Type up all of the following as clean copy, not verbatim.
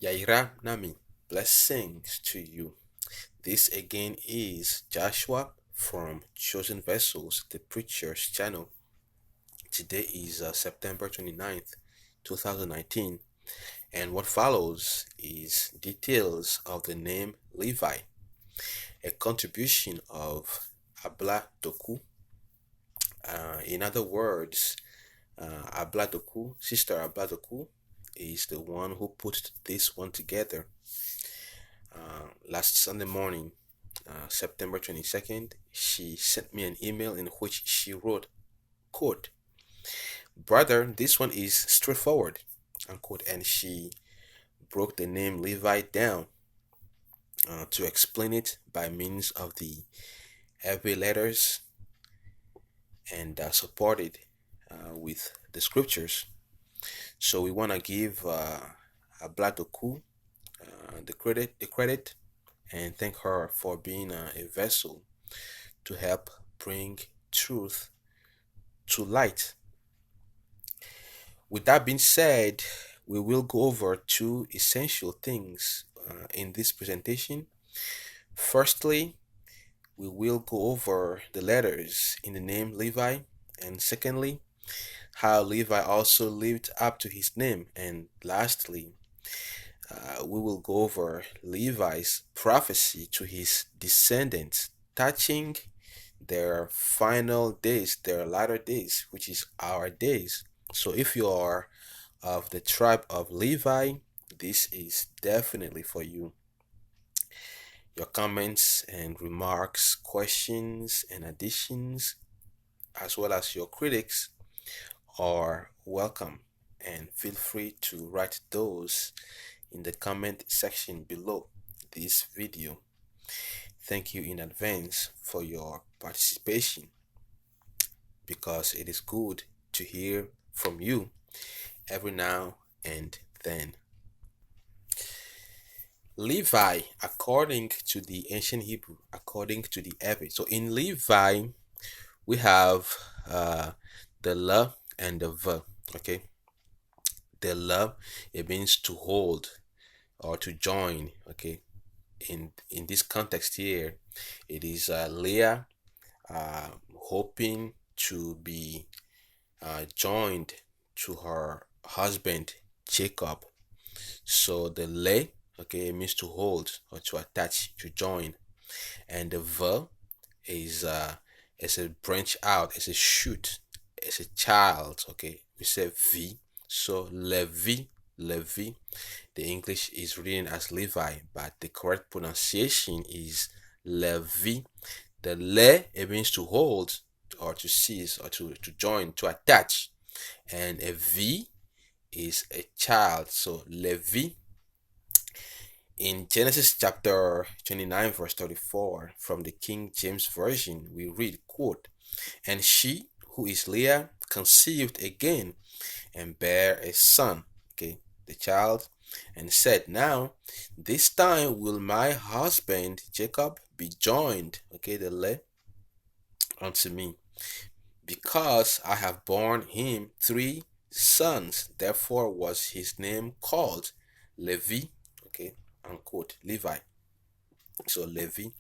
Yaira Nami, blessings to you. This again is Joshua from Chosen Vessels, the Preacher's channel. Today is September 29th, 2019, and what follows is details of the name Levi, a contribution of Abla Doku. In other words, Abla Doku, Sister Abla Doku, is the one who put this one together last Sunday morning, September 22nd. She sent me an email in which she wrote, quote, "Brother, this one is straightforward," unquote, and she broke the name Levi down to explain it by means of the heavy letters and supported with the scriptures. So we want to give Abladoku the credit and thank her for being a vessel to help bring truth to light. With that being said, we will go over two essential things in this presentation. Firstly, we will go over the letters in the name Levi, and secondly, how Levi also lived up to his name, and lastly, we will go over Levi's prophecy to his descendants touching their final days, their latter days, which is our days. So if you are of the tribe of Levi, this is definitely for you. Your comments and remarks, questions and additions, as well as your critics, are welcome, and feel free to write those in the comment section below this video. Thank you in advance for your participation, because it is good to hear from you every now and then. Levi, according to the ancient Hebrew, according to the Epic. So in Levi, we have the la and the v. Okay, the la, it means to hold or to join. Okay, in this context here, it is Leah hoping to be joined to her husband Jacob. So the le, okay, it means to hold or to attach, to join, and the v is as a branch out, as a shoot, as a child. Okay, we say v. So Levi, Levi. The English is written as Levi, but the correct pronunciation is Levi. The le, it means to hold or to seize or to join, to attach, and a v is a child. So Levi. In Genesis chapter 29 verse 34 from the King James Version, we read, quote, "And she, who is Leah, conceived again and bare a son," okay, the child, "and said, Now this time will my husband Jacob be joined," okay, the le, "unto me, because I have borne him 3 sons. Therefore was his name called Levi," okay, unquote, Levi. So Levi.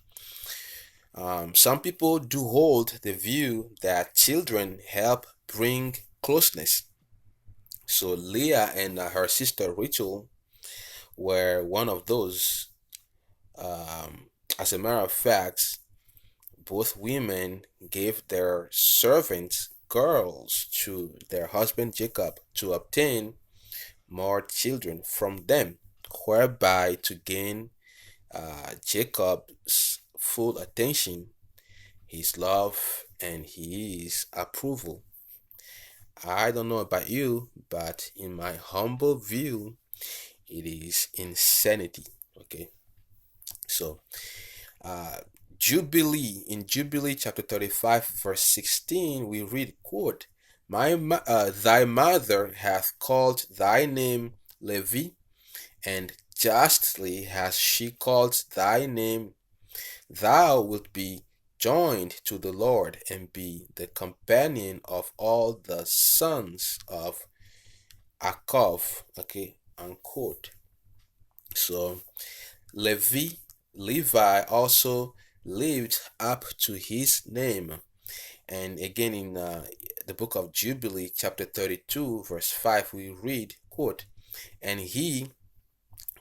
Some people do hold the view that children help bring closeness. So Leah and her sister Rachel were one of those. As a matter of fact, both women gave their servant girls to their husband Jacob to obtain more children from them, whereby to gain Jacob's full attention, his love, and his approval. I don't know about you, but in my humble view, it is insanity. Okay, so Jubilee, in Jubilee chapter 35 verse 16, we read, quote, "Thy mother hath called thy name Levi, and justly has she called thy name. Thou wilt be joined to the Lord, and be the companion of all the sons of Akov," okay, unquote. So Levi, Levi also lived up to his name. And again in the book of Jubilee, chapter 32, verse 5, we read, quote, "And he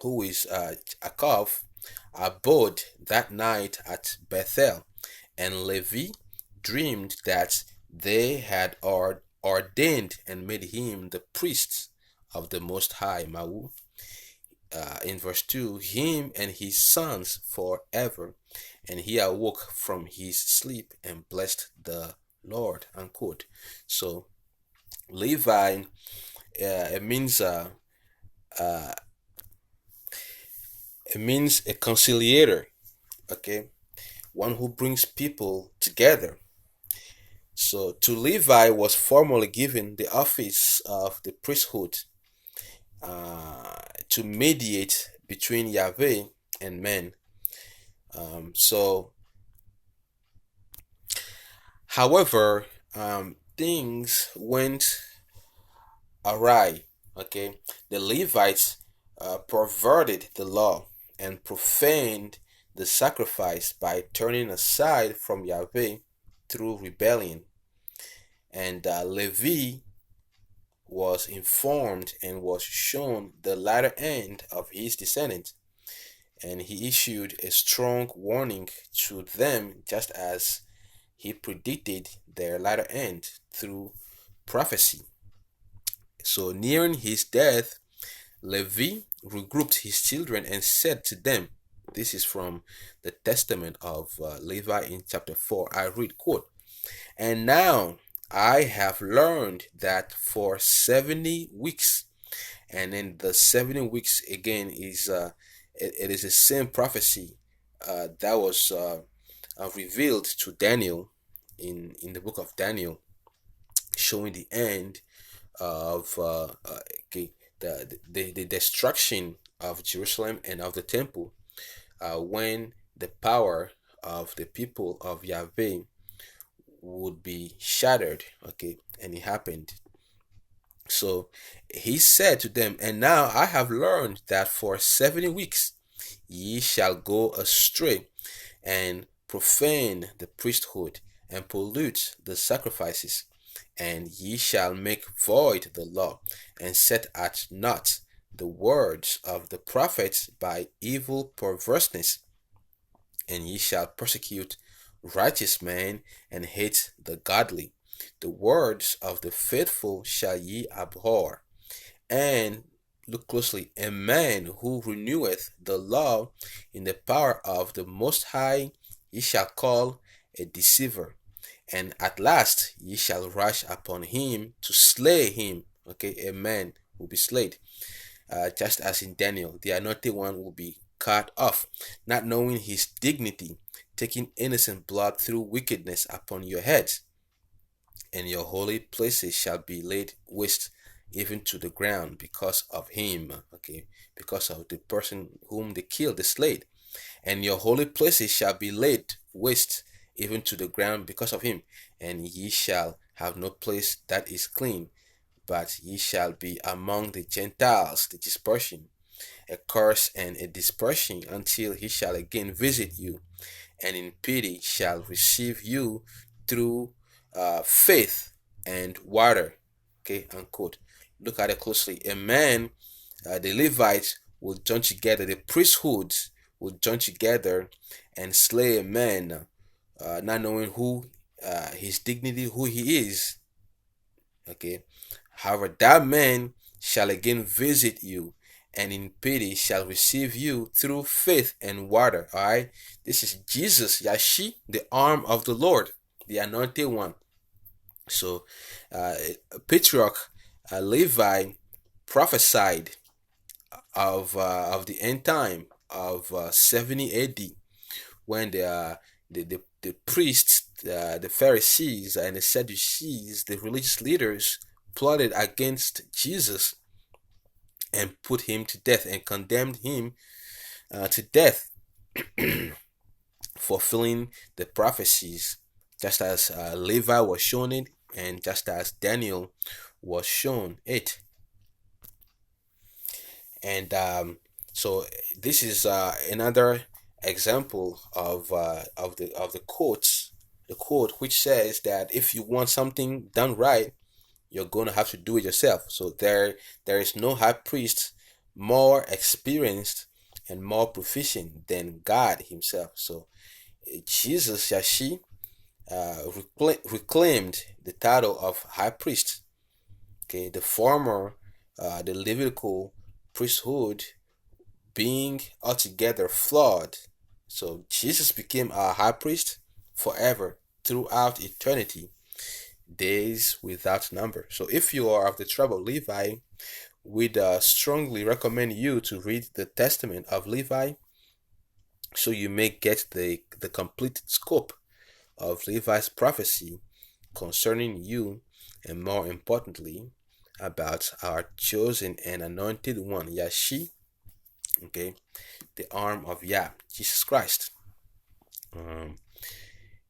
who is Jacob abode that night at Bethel, and Levi dreamed that they had ordained and made him the priest of the Most High, Mawu." In verse 2, "him and his sons forever. And he awoke from his sleep and blessed the Lord." Unquote. So Levi, it means uh, it means a conciliator. Okay, one who brings people together. So to Levi was formally given the office of the priesthood, to mediate between Yahweh and men. So, however, things went awry. Okay, the Levites perverted the law and profaned the sacrifice by turning aside from Yahweh through rebellion. And Levi was informed and was shown the latter end of his descendants, and he issued a strong warning to them, just as he predicted their latter end through prophecy. So, nearing his death, Levi regrouped his children and said to them, this is from the Testament of Levi in chapter 4. I read, quote, "And now I have learned that for 70 weeks," and then the 70 weeks again is it is the same prophecy that was revealed to Daniel in the book of Daniel, showing the end of okay, the destruction of Jerusalem and of the temple, when the power of the people of Yahweh would be shattered. Okay, and it happened. So he said to them, "And now I have learned that for 70 weeks ye shall go astray and profane the priesthood and pollute the sacrifices, and ye shall make void the law and set at naught the words of the prophets by evil perverseness, and ye shall persecute righteous men and hate the godly. The words of the faithful shall ye abhor. And," look closely, "a man who reneweth the law in the power of the Most High ye shall call a deceiver. And at last ye shall rush upon him to slay him." Okay, a man will be slayed. Just as in Daniel, the anointed one will be cut off, not knowing his dignity, taking innocent blood through wickedness upon your heads. And your holy places shall be laid waste even to the ground because of him. Okay, because of the person whom they killed, they slayed. "And your holy places shall be laid waste even to the ground because of him, and ye shall have no place that is clean, but ye shall be among the Gentiles, the dispersion, a curse and a dispersion, until he shall again visit you, and in pity shall receive you through faith and water." Okay, unquote. Look at it closely. A man, the Levites will join together, the priesthoods will join together and slay a man, not knowing who his dignity, who he is. Okay. "However, that man shall again visit you, and in pity shall receive you through faith and water." All right. This is Jesus, Yashi, the arm of the Lord, the anointed one. So, uh, Patriarch Levi prophesied of the end time of 70 AD, when the priests, the Pharisees, and the Sadducees, the religious leaders, plotted against Jesus and put him to death and condemned him to death, fulfilling the prophecies, just as Levi was shown it, and just as Daniel was shown it. And So this is another example of the quotes, the quote which says that if you want something done right, you're going to have to do it yourself. So there is no high priest more experienced and more proficient than God Himself. So Jesus Yashi reclaimed the title of high priest. Okay, the former, the Levitical priesthood being altogether flawed. So Jesus became our high priest forever throughout eternity, days without number. So if you are of the tribe of Levi, we'd strongly recommend you to read the Testament of Levi so you may get the complete scope of Levi's prophecy concerning you, and more importantly, about our chosen and anointed one, Yashi, okay, the arm of Yah, Jesus Christ. Um,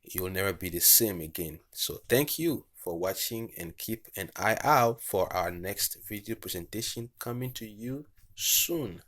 you'll never be the same again. So thank you for watching, and keep an eye out for our next video presentation coming to you soon.